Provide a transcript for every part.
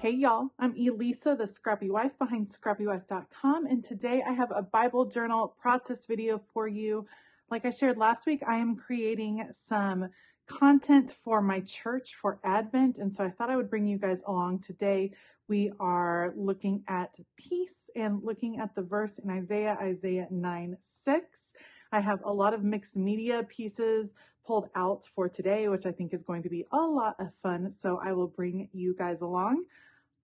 Hey y'all, I'm Elisa, the Scrappy Wife behind ScrappyWife.com, and today I have a Bible journal process video for you. Like I shared last week, I am creating some content for my church for Advent, and so I thought I would bring you guys along today. We are looking at peace and looking at the verse in Isaiah 9:6. I have a lot of mixed media pieces pulled out for today, which I think is going to be a lot of fun. So I will bring you guys along.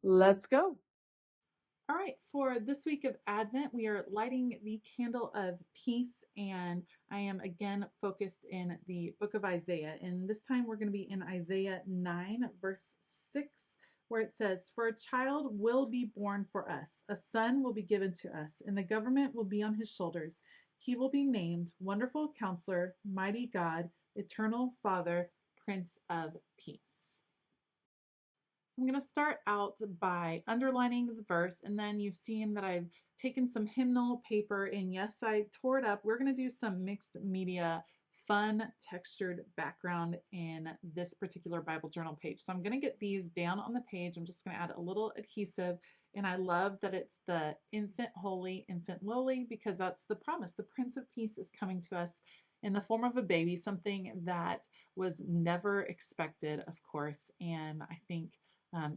Let's go. All right, for this week of Advent, we are lighting the candle of peace, and I am again focused in the book of Isaiah. And this time we're going to be in Isaiah 9, verse 6, where it says, "For a child will be born for us, a son will be given to us, and the government will be on his shoulders. He will be named Wonderful Counselor, Mighty God, Eternal Father, Prince of Peace." So I'm going to start out by underlining the verse, and then you've seen that I've taken some hymnal paper, and yes, I tore it up. We're going to do some mixed media, fun textured background in this particular Bible journal page. So I'm going to get these down on the page. I'm just going to add a little adhesive, and I love that it's the infant holy, infant lowly, because that's the promise. The Prince of Peace is coming to us in the form of a baby, something that was never expected, of course, and I think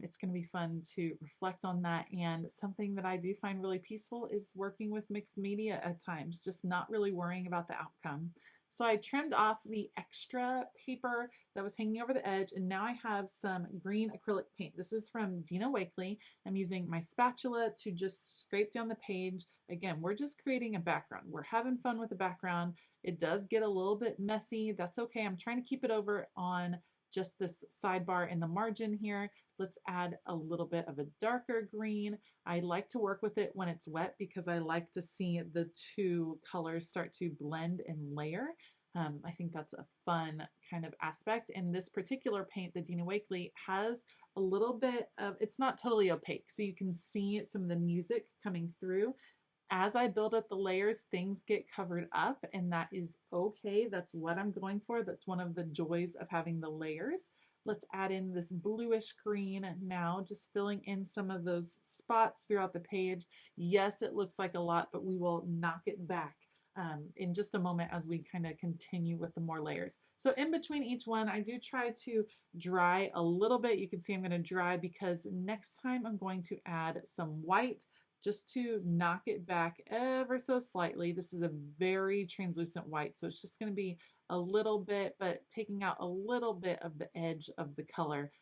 it's going to be fun to reflect on that. And something that I do find really peaceful is working with mixed media at times, just not really worrying about the outcome. So I trimmed off the extra paper that was hanging over the edge, and now I have some green acrylic paint. This is from Dina Wakley. I'm using my spatula to just scrape down the page. Again, we're just creating a background. We're having fun with the background. It does get a little bit messy. That's okay. I'm trying to keep it over on just this sidebar in the margin here. Let's add a little bit of a darker green. I like to work with it when it's wet because I like to see the two colors start to blend and layer. I think that's a fun kind of aspect. And this particular paint, the Dina Wakley, has a little bit of, it's not totally opaque, so you can see some of the music coming through. As I build up the layers, things get covered up, and that is okay. That's what I'm going for. That's one of the joys of having the layers. Let's add in this bluish green now, just filling in some of those spots throughout the page. Yes, it looks like a lot, but we will knock it back in just a moment as we kind of continue with the more layers. So in between each one, I do try to dry a little bit. You can see I'm going to dry because next time I'm going to add some white just to knock it back ever so slightly. This is a very translucent white, so it's just going to be a little bit, but taking out a little bit of the edge of the color.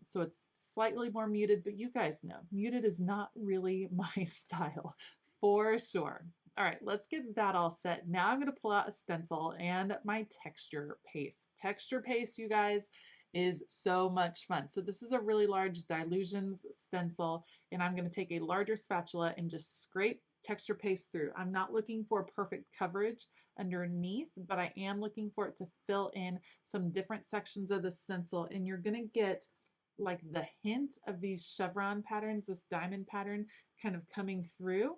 So it's slightly more muted, but you guys know, muted is not really my style, for sure. All right, let's get that all set. Now I'm going to pull out a stencil and my texture paste. Texture paste, you guys, is so much fun. So this is a really large Dilutions stencil, and I'm going to take a larger spatula and just scrape texture paste through. I'm not looking for perfect coverage underneath, but I am looking for it to fill in some different sections of the stencil, and you're going to get like the hint of these chevron patterns, this diamond pattern kind of coming through.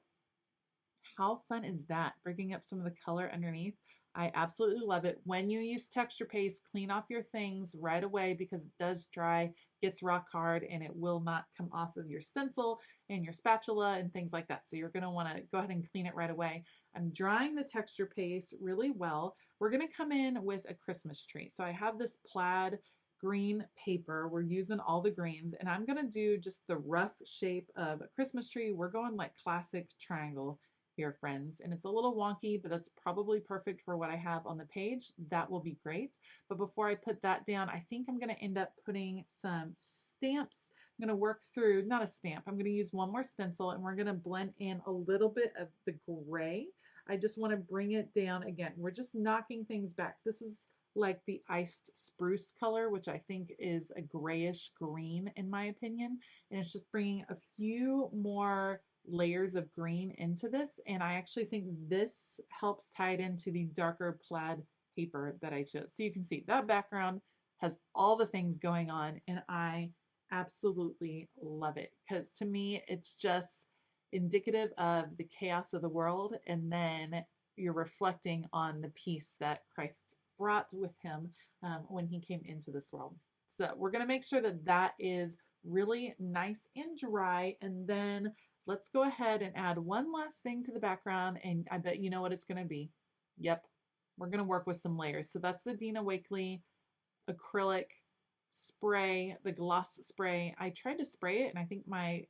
How fun is that? Breaking up some of the color underneath. I absolutely love it. When you use texture paste, clean off your things right away because it does dry, gets rock hard, and it will not come off of your stencil and your spatula and things like that. So you're going to want to go ahead and clean it right away. I'm drying the texture paste really well. We're going to come in with a Christmas tree. So I have this plaid green paper. We're using all the greens, and I'm going to do just the rough shape of a Christmas tree. We're going like classic triangle here, friends, and it's a little wonky, but that's probably perfect for what I have on the page. That will be great. But before I put that down, I think I'm going to end up putting some stamps. I'm going to work through, not a stamp, I'm going to use one more stencil, and we're going to blend in a little bit of the gray. I just want to bring it down again. We're just knocking things back. This is like the iced spruce color, which I think is a grayish green in my opinion, and it's just bringing a few more layers of green into this, and I actually think this helps tie it into the darker plaid paper that I chose. So you can see that background has all the things going on, and I absolutely love it because to me it's just indicative of the chaos of the world, and then you're reflecting on the peace that Christ brought with him when he came into this world. So we're going to make sure that that is really nice and dry. And then let's go ahead and add one last thing to the background, and I bet you know what it's going to be. Yep, we're going to work with some layers. So that's the Dina Wakley acrylic spray, the gloss spray. I tried to spray it and I think my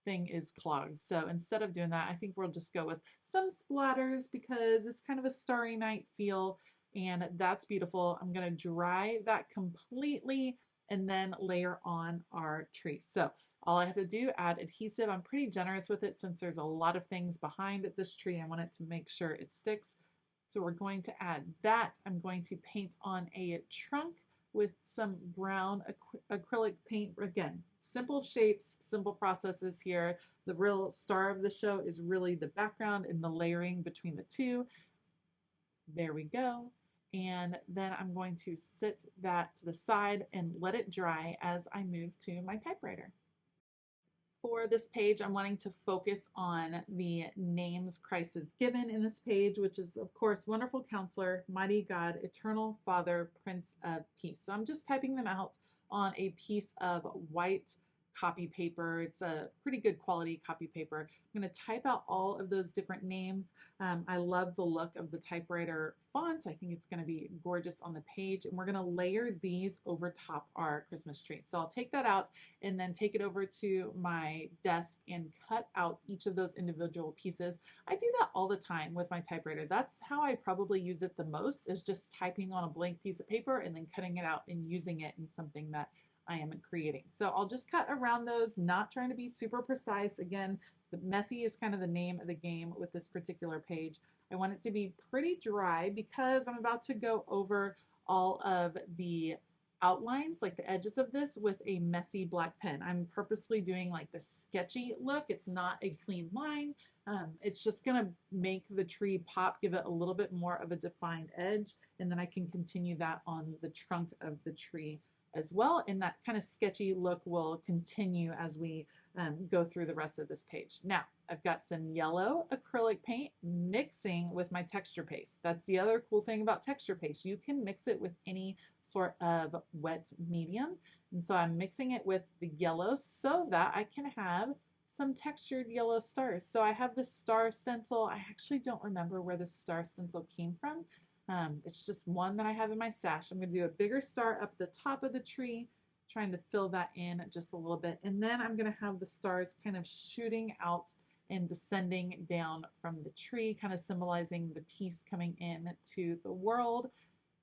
thing is clogged. So instead of doing that, I think we'll just go with some splatters because it's kind of a starry night feel, and that's beautiful. I'm going to dry that completely and then layer on our tree. So all I have to do, add adhesive. I'm pretty generous with it since there's a lot of things behind this tree. I want it to make sure it sticks. So we're going to add that. I'm going to paint on a trunk with some brown acrylic paint. Again, simple shapes, simple processes here. The real star of the show is really the background and the layering between the two. There we go. And then I'm going to sit that to the side and let it dry as I move to my typewriter. For this page, I'm wanting to focus on the names Christ is given in this page, which is, of course, Wonderful Counselor, Mighty God, Eternal Father, Prince of Peace. So I'm just typing them out on a piece of white copy paper. It's a pretty good quality copy paper. I'm going to type out all of those different names. I love the look of the typewriter font. I think it's going to be gorgeous on the page, and we're going to layer these over top our Christmas tree. So I'll take that out and then take it over to my desk and cut out each of those individual pieces. I do that all the time with my typewriter. That's how I probably use it the most, is just typing on a blank piece of paper and then cutting it out and using it in something that I am creating. So I'll just cut around those, not trying to be super precise. Again, the messy is kind of the name of the game with this particular page. I want it to be pretty dry because I'm about to go over all of the outlines, like the edges of this, with a messy black pen. I'm purposely doing like the sketchy look. It's not a clean line. It's just gonna make the tree pop, give it a little bit more of a defined edge, and then I can continue that on the trunk of the tree as well. And that kind of sketchy look will continue as we go through the rest of this page. Now, I've got some yellow acrylic paint mixing with my texture paste. That's the other cool thing about texture paste. You can mix it with any sort of wet medium. And so I'm mixing it with the yellow so that I can have some textured yellow stars. So I have this star stencil. I actually don't remember where this star stencil came from. It's just one that I have in my stash. I'm going to do a bigger star up the top of the tree, trying to fill that in just a little bit. And then I'm going to have the stars kind of shooting out and descending down from the tree, kind of symbolizing the peace coming in to the world.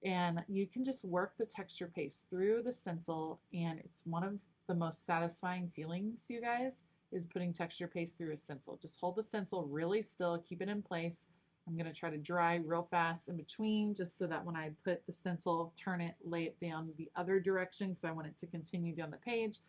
And you can just work the texture paste through the stencil, and it's one of the most satisfying feelings, you guys, is putting texture paste through a stencil. Just hold the stencil really still, keep it in place. I'm going to try to dry real fast in between, just so that when I put the stencil, turn it, lay it down the other direction, because I want it to continue down the page.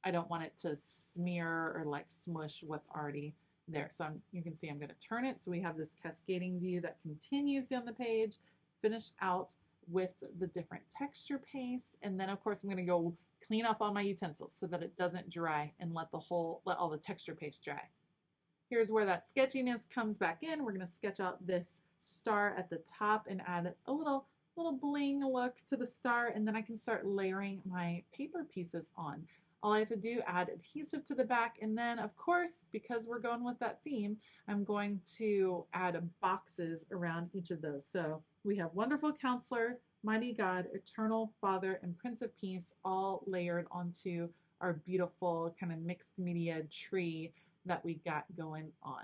I don't want it to smear or like smush what's already there. So you can see I'm going to turn it so we have this cascading view that continues down the page, finished out with the different texture paste. And then of course I'm going to go clean off all my utensils so that it doesn't dry, and let all the texture paste dry. Here's where that sketchiness comes back in. We're going to sketch out this star at the top and add a little bling look to the star, and then I can start layering my paper pieces on. All I have to do, add adhesive to the back, and then of course, because we're going with that theme, I'm going to add boxes around each of those. So we have Wonderful Counselor, Mighty God, Eternal Father, and Prince of Peace all layered onto our beautiful kind of mixed media tree that we got going on.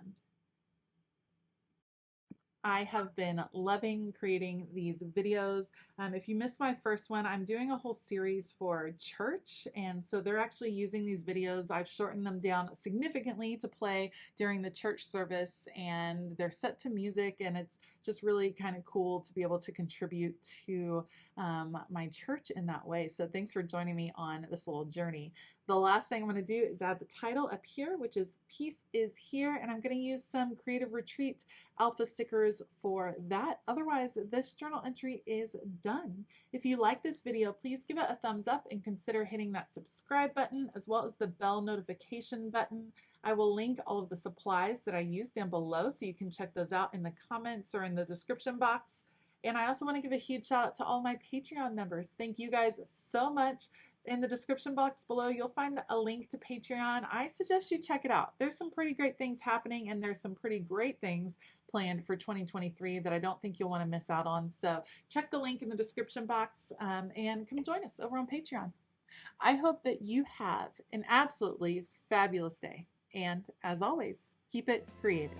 I have been loving creating these videos. If you missed my first one, I'm doing a whole series for church, and so they're actually using these videos. I've shortened them down significantly to play during the church service, and they're set to music, and it's just really kind of cool to be able to contribute to my church in that way. So thanks for joining me on this little journey. The last thing I'm going to do is add the title up here, which is Peace is Here, and I'm going to use some Creative Retreat alpha stickers for that. Otherwise, this journal entry is done. If you like this video, please give it a thumbs up and consider hitting that subscribe button as well as the bell notification button. I will link all of the supplies that I use down below, so you can check those out in the comments or in the description box. And I also want to give a huge shout out to all my Patreon members. Thank you guys so much. in the description box below, you'll find a link to Patreon. I suggest you check it out. There's some pretty great things happening, and there's some pretty great things planned for 2023 that I don't think you'll want to miss out on. So check the link in the description box and come join us over on Patreon. I hope that you have an absolutely fabulous day. And as always, keep it creative.